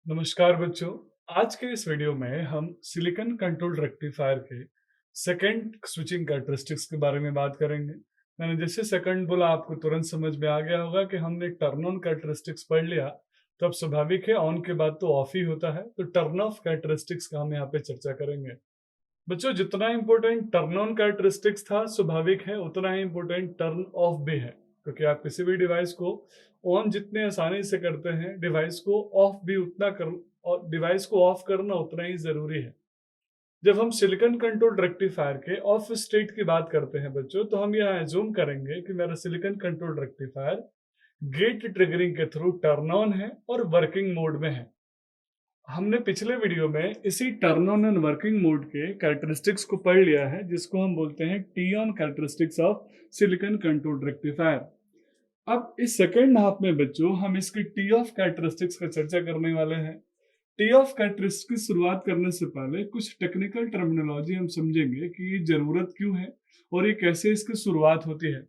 नमस्कार बच्चों। आज के इस वीडियो में हम सिलिकॉन कंट्रोल रेक्टिफायर के सेकंड स्विचिंग कैरेक्टरिस्टिक्स के बारे में बात करेंगे। मैंने जैसे सेकंड बोला आपको तुरंत समझ में आ गया होगा कि हमने टर्न ऑन कैरेक्टरिस्टिक्स पढ़ लिया, तो अब स्वाभाविक है ऑन के बाद तो ऑफ ही होता है, तो टर्न ऑफ कैरेक्टरिस्टिक्स का हम यहाँ पे चर्चा करेंगे। बच्चों, जितना इंपॉर्टेंट टर्न ऑन कैरेक्टरिस्टिक्स था स्वाभाविक है उतना ही इंपॉर्टेंट टर्न ऑफ भी है, क्योंकि आप किसी भी डिवाइस को ऑन जितने आसानी से करते हैं डिवाइस को ऑफ भी उतना कर और डिवाइस को ऑफ करना उतना ही जरूरी है। जब हम सिलिकॉन कंट्रोल रेक्टिफायर के ऑफ स्टेट की बात करते हैं बच्चों, तो हम यह एज्यूम करेंगे कि मेरा silicon control rectifier gate triggering के थ्रू टर्न ऑन है और वर्किंग मोड में है। हमने पिछले वीडियो में इसी turn on and working mode के कैरेक्टरिस्टिक्स को पढ़ लिया है, जिसको हम बोलते हैं T on characteristics of silicon control rectifier. अब इस सेकेंड हाफ में बच्चों हम इसकी टी ऑफ कैरेक्टरिस्टिक्स का चर्चा करने वाले हैं। टी ऑफ कैरेक्टरिस्टिक्स की शुरुआत करने से पहले कुछ टेक्निकल टर्मिनोलॉजी हम समझेंगे कि ये जरूरत क्यों है और ये कैसे इसकी शुरुआत होती है।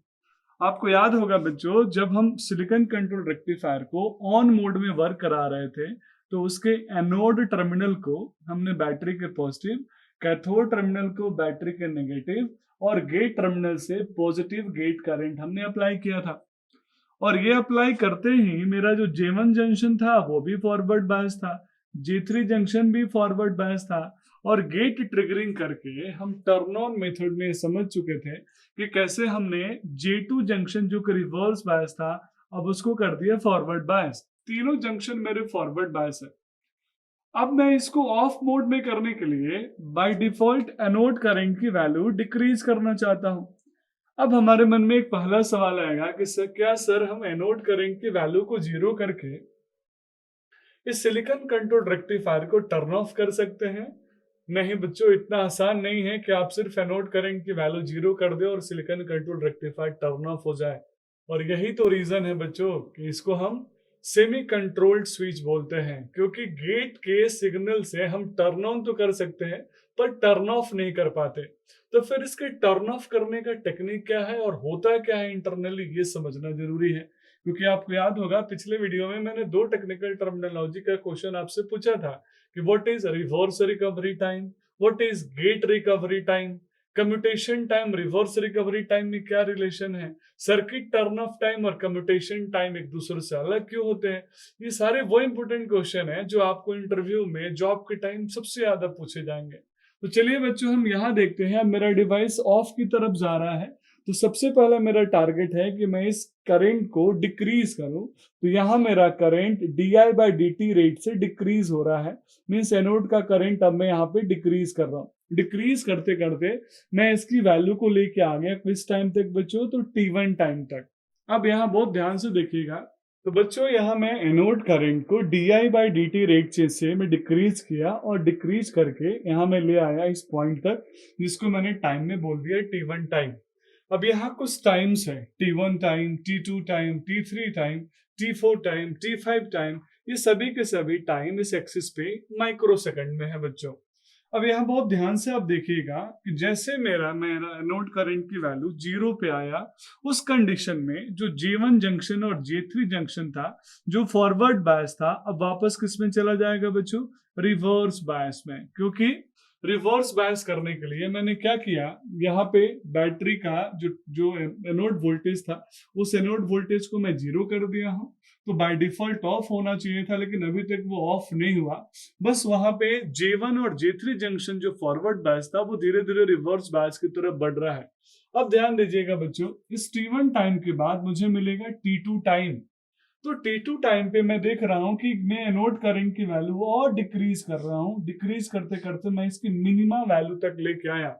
आपको याद होगा बच्चों, जब हम सिलिकॉन कंट्रोल रेक्टिफायर को ऑन मोड में वर्क करा रहे थे, तो उसके एनोड टर्मिनल को हमने बैटरी के पॉजिटिव, कैथोड टर्मिनल को बैटरी के नेगेटिव और गेट टर्मिनल से पॉजिटिव गेट करंट हमने अप्लाई किया था। और ये अप्लाई करते ही मेरा जो J1 जंक्शन था वो भी फॉरवर्ड बायस था, J3 जंक्शन भी फॉरवर्ड बायस था, और गेट ट्रिगरिंग करके हम टर्न ऑन मेथड में समझ चुके थे कि कैसे हमने J2 जंक्शन जो कि रिवर्स बायस था अब उसको कर दिया फॉरवर्ड बायस। तीनों जंक्शन मेरे फॉरवर्ड बायस है। अब मैं इसको ऑफ मोड में करने के लिए बाय डिफॉल्ट एनोड करंट की वैल्यू डिक्रीज करना चाहता हूं। अब हमारे मन में एक पहला सवाल आएगा कि सर क्या हम एनोड करंट की वैल्यू को जीरो करके इस सिलिकॉन कंट्रोल रेक्टिफायर को टर्न ऑफ कर सकते हैं? नहीं बच्चों, इतना आसान नहीं है कि आप सिर्फ एनोड करंट की वैल्यू जीरो कर दे और silicon control rectifier turn off हो जाए। और यही तो रीजन है बच्चों कि इसको हम सेमी कंट्रोल्ड स्विच बोलते हैं, क्योंकि गेट के सिग्नल से हम टर्न ऑन तो कर सकते हैं पर टर्न ऑफ नहीं कर पाते। तो फिर इसके टर्न ऑफ करने का टेक्निक क्या है और होता क्या है इंटरनली, ये समझना जरूरी है। क्योंकि आपको याद होगा पिछले वीडियो में मैंने दो टेक्निकल टर्मिनोलॉजी का क्वेश्चन आपसे पूछा था कि what is reverse recovery time, what is get recovery time, commutation time, reverse recovery time में क्या रिलेशन है, सर्किट टर्न ऑफ टाइम और कम्यूटेशन टाइम एक दूसरे से अलग क्यों होते हैं। ये सारे वो इंपोर्टेंट क्वेश्चन है जो आपको इंटरव्यू में जॉब के टाइम सबसे ज्यादा पूछे जाएंगे। तो चलिए बच्चों हम यहाँ देखते हैं। अब मेरा डिवाइस ऑफ की तरफ जा रहा है, तो सबसे पहला मेरा टारगेट है कि मैं इस करंट को डिक्रीज करूं। तो यहाँ मेरा करंट di/dt रेट से डिक्रीज हो रहा है, मीन्स एनोड का करंट अब मैं यहाँ पे डिक्रीज कर रहा हूँ। डिक्रीज करते करते मैं इसकी वैल्यू को लेके आ गया किस टाइम तक बच्चों, तो t1 टाइम तक। अब यहाँ बहुत ध्यान से देखिएगा। तो बच्चों यहाँ मैं एनोड करंट को di/dt रेट से मैं डिक्रीज किया और डिक्रीज करके यहाँ मैं ले आया इस पॉइंट तक, जिसको मैंने टाइम में बोल दिया t1 टाइम। अब यहाँ कुछ टाइम्स है, t1 time, t2 time, t3 time, t4 time, t5 time. ये सभी के सभी टाइम इस एक्सिस पे माइक्रो सेकंड में है बच्चों। अब यहाँ बहुत ध्यान से आप देखिएगा कि जैसे मेरा मेरा एनोड करंट की वैल्यू जीरो पे आया, उस कंडीशन में जो J1 जंक्शन और J3 जंक्शन था जो फॉरवर्ड बायस था, अब वापस किस में चला जाएगा बच्चों, रिवर्स बायस में। क्योंकि रिवर्स बायस करने के लिए मैंने क्या किया, यहाँ पे बैटरी का जो जो एनोड वोल्टेज था उस एनोड वोल्टेज को मैं जीरो कर दिया हूँ। तो बाय डिफॉल्ट ऑफ होना चाहिए था, लेकिन अभी तक वो ऑफ नहीं हुआ। बस वहां पे J1 और J3 जंक्शन जो फॉरवर्ड बायस था वो धीरे धीरे रिवर्स बायस की तरफ बढ़ रहा है। अब ध्यान दीजिएगा बच्चों, इस t1 टाइम के बाद मुझे मिलेगा t2 टाइम। तो t2 टाइम पे मैं देख रहा हूं कि मैं एनोड करंट की वैल्यू और डिक्रीज कर रहा हूं। डिक्रीज करते करते मैं इसकी मिनिमम वैल्यू तक लेके आया।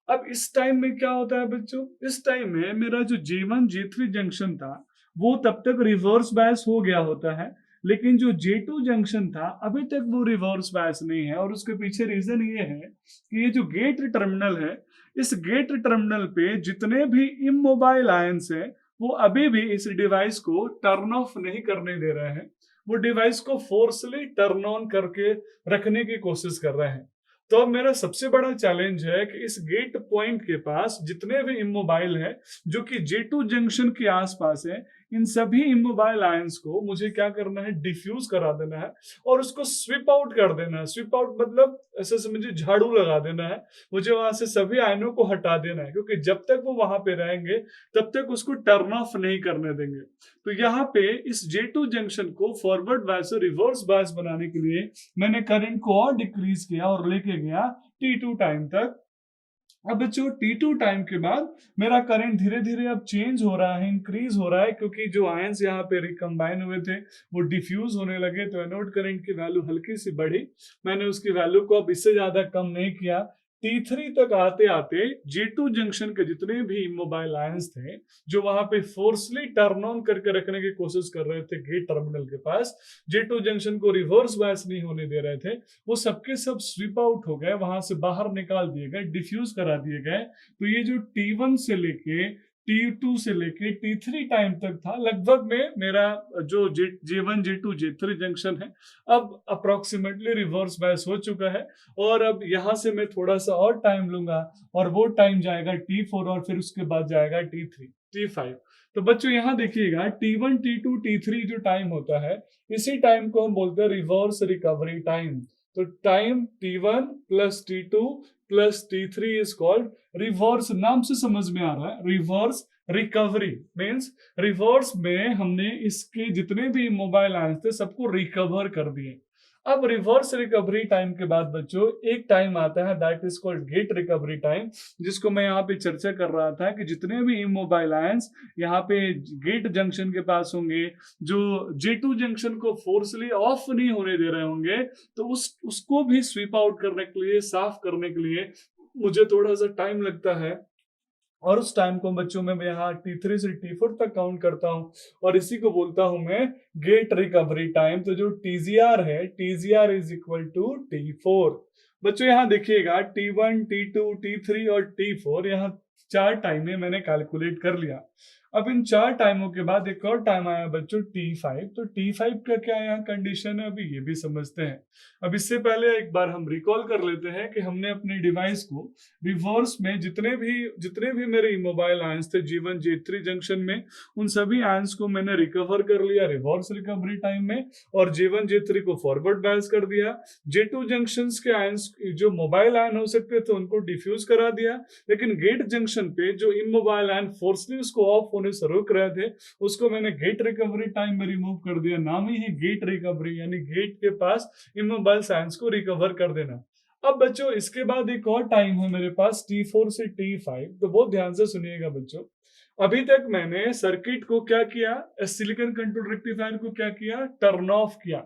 अब इस टाइम में क्या होता है बच्चों, इस टाइम में मेरा जो J1 J3 जंक्शन था वो तब तक रिवर्स बायस हो गया होता है, लेकिन जो J2 जंक्शन था अभी तक वो रिवर्स बायस नहीं है। और उसके पीछे रीजन ये है कि ये जो गेट टर्मिनल है, इस गेट टर्मिनल पे जितने भी इमोबाइल आयंस है वो अभी भी इस डिवाइस को टर्न ऑफ नहीं करने दे रहे हैं। वो डिवाइस को फोर्सली टर्न ऑन करके रखने की कोशिश कर रहे हैं। तो अब मेरा सबसे बड़ा चैलेंज है कि इस गेट पॉइंट के पास जितने भी इमोबाइल है जो कि J2 जंक्शन के आसपास है, इन सभी इमोबाइल आयंस को मुझे क्या करना है, डिफ्यूज करा देना है और उसको स्विप आउट कर देना है। स्विप आउट मतलब ऐसे समझिए झाड़ू लगा देना है, मुझे वहां से सभी आयनों को हटा देना है, क्योंकि जब तक वो वहां पे रहेंगे तब तक उसको टर्न ऑफ नहीं करने देंगे। तो यहाँ पे इस J2 जंक्शन को फॉरवर्ड बायस और रिवर्स बायस बनाने के लिए मैंने करंट को और डिक्रीज किया और लेके गया T2 टाइम तक। अब बच्चों T2 टाइम के बाद मेरा करंट धीरे धीरे अब चेंज हो रहा है, इंक्रीज हो रहा है, क्योंकि जो आयंस यहाँ पे रिकम्बाइन हुए थे वो डिफ्यूज होने लगे, तो एनोड करंट की वैल्यू हल्की सी बढ़ी। मैंने उसकी वैल्यू को अब इससे ज्यादा कम नहीं किया। T3 तक आते आते J2 जंक्शन के जितने भी इमोबाइल आयंस थे जो वहां पे फोर्सली टर्न ऑन करके रखने की कोशिश कर रहे थे गेट टर्मिनल के पास, J2 जंक्शन को रिवर्स बायस नहीं होने दे रहे थे, वो सबके सब स्वीप आउट हो गए, वहां से बाहर निकाल दिए गए, डिफ्यूज करा दिए गए। तो ये जो T1 से लेके T2 से लेके T3 टाइम तक था, लगभग में मेरा जो J1 J2 J3 जंक्शन है अब अप्रोक्सीमेटली रिवर्स बायस हो चुका है। और अब यहाँ से मैं थोड़ा सा और टाइम लूंगा और वो टाइम जाएगा T4 और फिर उसके बाद जाएगा T3 T5। तो बच्चों यहाँ देखिएगा T1 T2 T3 जो टाइम होता है, इसी टाइम को हम बोलते हैं रिवर्स रिकवरी टाइम। तो time T1 plus T2 plus T3 is called reverse. नाम से समझ में आ रहा है, रिवर्स रिकवरी मीन्स रिवर्स में हमने इसके जितने भी मोबाइल आयंस थे सबको रिकवर कर दिए। अब रिवर्स रिकवरी टाइम के बाद बच्चों एक टाइम आता है that is called gate recovery time, जिसको मैं यहाँ पे चर्चा कर रहा था कि जितने भी इमोबाइल आयंस यहाँ पे गेट जंक्शन के पास होंगे, जो J2 जंक्शन को फोर्सली ऑफ नहीं होने दे रहे होंगे, तो उसको भी स्वीप आउट करने के लिए, साफ करने के लिए मुझे थोड़ा सा टाइम लगता है। और उस टाइम को बच्चों में मैं यहाँ T3 से T4 तक काउंट करता हूँ और इसी को बोलता हूं मैं गेट रिकवरी टाइम। तो जो TGR है, TGR is equal to T4। बच्चों यहाँ देखिएगा T1 T2 T3 और T4, यहाँ 4 टाइमें मैंने कैलकुलेट कर लिया। अब इन 4 टाइमों के बाद एक और टाइम आया बच्चों T5। तो T5 का क्या यहाँ कंडीशन है अभी ये भी समझते हैं। अब इससे पहले एक बार हम रिकॉल कर लेते हैं कि हमने अपने डिवाइस को रिवर्स में जितने भी मेरे इमोबाइल आयंस थे J1 J3 जंक्शन में, उन सभी आयंस को मैंने रिकवर कर लिया रिवर्स रिकवरी टाइम में और J1 J3 को फॉरवर्ड बायस कर दिया। J2 जंक्शंस के आयंस जो मोबाइल आयन हो सकते थे उनको डिफ्यूज करा दिया, लेकिन गेट जंक्शन पे जो इमोबाइल आयन फोर्सली उसको ऑफ होने से रोक रहे थे उसको मैंने गेट रिकवरी टाइम में रिमूव कर दिया। नाम ही है गेट रिकवरी, यानी गेट के पास इमोबाइल आयंस को रिकवर कर देना। अब बच्चों इसके बाद एक और टाइम है मेरे पास T4 से T5, तो बहुत ध्यान से सुनिएगा बच्चों। अभी तक मैंने सर्किट को क्या किया, सिलिकॉन कंट्रोल रेक्टिफायर को क्या किया, टर्न ऑफ किया।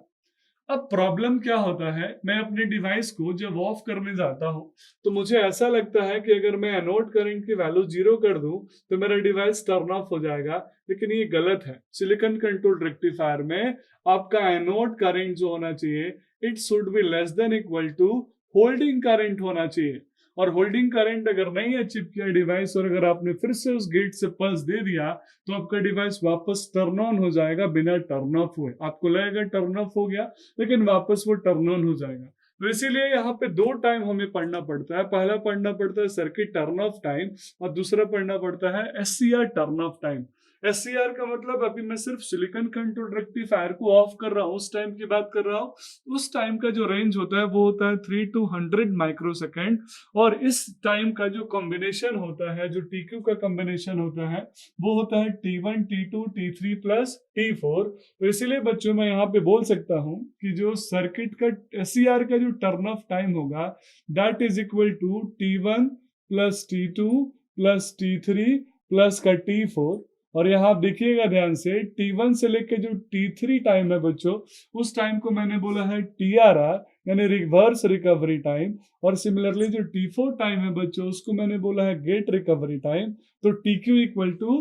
अब प्रॉब्लम क्या होता है, मैं अपने डिवाइस को जब ऑफ करने जाता हूं तो मुझे ऐसा लगता है कि अगर मैं एनोड करंट की वैल्यू 0 कर दूं तो मेरा डिवाइस टर्न ऑफ हो जाएगा, लेकिन ये गलत है। सिलिकॉन कंट्रोल रेक्टिफायर में आपका एनोड करंट जो होना चाहिए it should be less than equal to holding current होना चाहिए। और होल्डिंग करंट अगर नहीं अचीव किया डिवाइस और अगर आपने फिर से उस गेट से पल्स दे दिया तो आपका डिवाइस वापस टर्न ऑन हो जाएगा बिना टर्न ऑफ हुए। आपको लगेगा टर्न ऑफ हो गया लेकिन वापस वो टर्न ऑन हो जाएगा। तो इसीलिए यहाँ पे 2 टाइम हमें पढ़ना पड़ता है। पहला पढ़ना पड़ता है सर्किट टर्न ऑफ टाइम और दूसरा पढ़ना पड़ता है SCR turn off time. SCR का मतलब अभी मैं सिर्फ सिलिकॉन कंट्रोल रेक्टिफायर को ऑफ कर रहा हूँ, उस टाइम की बात कर रहा हूँ। उस टाइम का जो रेंज होता है वो होता है 3 to 100 माइक्रोसेकेंड। और इस टाइम का जो कॉम्बिनेशन होता है, जो TQ का कॉम्बिनेशन होता है वो होता है T1 T2 T3 plus T4। तो इसीलिए बच्चों मैं यहाँ पे बोल सकता हूँ कि जो सर्किट का SCR का जो टर्न ऑफ टाइम होगा that is equal to T1 plus T2 plus T3 plus का T4। और यहाँ आप देखिएगा ध्यान से T1 से लेके जो T3 टाइम है बच्चों, उस टाइम को मैंने बोला है TRR यानी रिवर्स रिकवरी टाइम। और सिमिलरली जो T4 टाइम है बच्चों उसको मैंने बोला है गेट रिकवरी टाइम। तो TQ equal to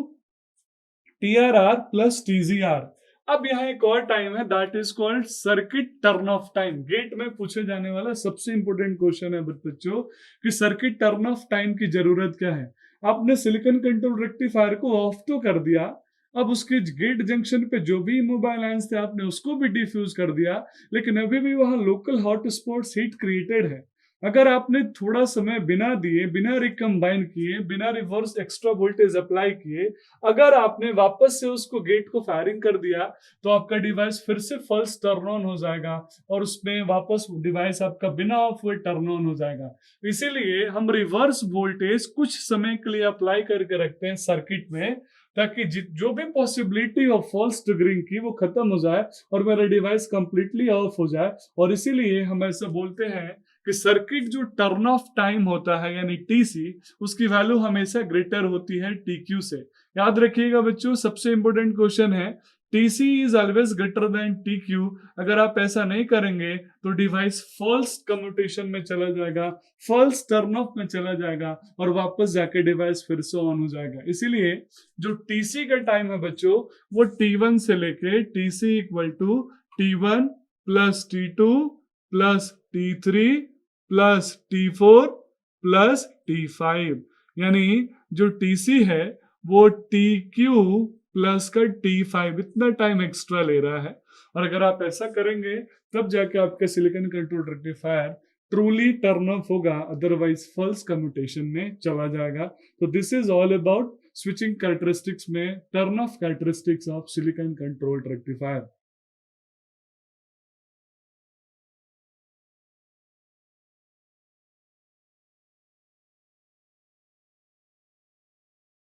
TRR plus TGR। अब यहाँ एक और टाइम है that is called circuit turn off time. GATE में पूछे जाने वाला सबसे इंपोर्टेंट क्वेश्चन है बच्चों कि सर्किट टर्न ऑफ टाइम की जरूरत क्या है। आपने सिलिकॉन कंट्रोल रेक्टिफायर को ऑफ तो कर दिया, अब उसके गेट जंक्शन पे जो भी मोबाइल आयंस थे आपने उसको भी डिफ्यूज कर दिया, लेकिन अभी भी वहां local hot spots heat created है। अगर आपने थोड़ा समय बिना दिए, बिना रिकम्बाइन किए, बिना रिवर्स एक्स्ट्रा वोल्टेज अप्लाई किए, अगर आपने वापस से उसको गेट को फायरिंग कर दिया, तो आपका डिवाइस फिर से फॉल्स टर्न ऑन हो जाएगा और उसमें वापस डिवाइस आपका बिना ऑफ हुए टर्न ऑन हो जाएगा। इसीलिए हम रिवर्स वोल्टेज कुछ समय के लिए अप्लाई करके रखते हैं सर्किट में, ताकि जो भी पॉसिबिलिटी ऑफ फॉल्स ट्रिगरिंग की वो खत्म हो जाए और मेरा डिवाइस कंप्लीटली ऑफ हो जाए। और इसीलिए हम ऐसा बोलते हैं कि सर्किट जो टर्न ऑफ टाइम होता है यानी टीसी, उसकी वैल्यू हमेशा ग्रेटर होती है टीक्यू से। याद रखिएगा बच्चों, सबसे इंपॉर्टेंट क्वेश्चन है, TC is always greater than TQ. अगर आप ऐसा नहीं करेंगे तो डिवाइस फॉल्स कम्यूटेशन में चला जाएगा, फॉल्स टर्न ऑफ में चला जाएगा और वापस जाके डिवाइस फिर से ऑन हो जाएगा। इसीलिए जो टीसी का टाइम है बच्चों, वो टी1 से लेके TC equal to T one plus T two plus T three plus टी4 प्लस टी5, यानी जो टीसी है वो टी क्यू प्लस का टी5 इतना टाइम एक्स्ट्रा ले रहा है। और अगर आप ऐसा करेंगे तब जाके आपका silicon control rectifier truly turn off होगा, अदरवाइज फॉल्स कम्यूटेशन में चला जाएगा। तो this is all about switching characteristics में turn off characteristics of silicon control rectifier.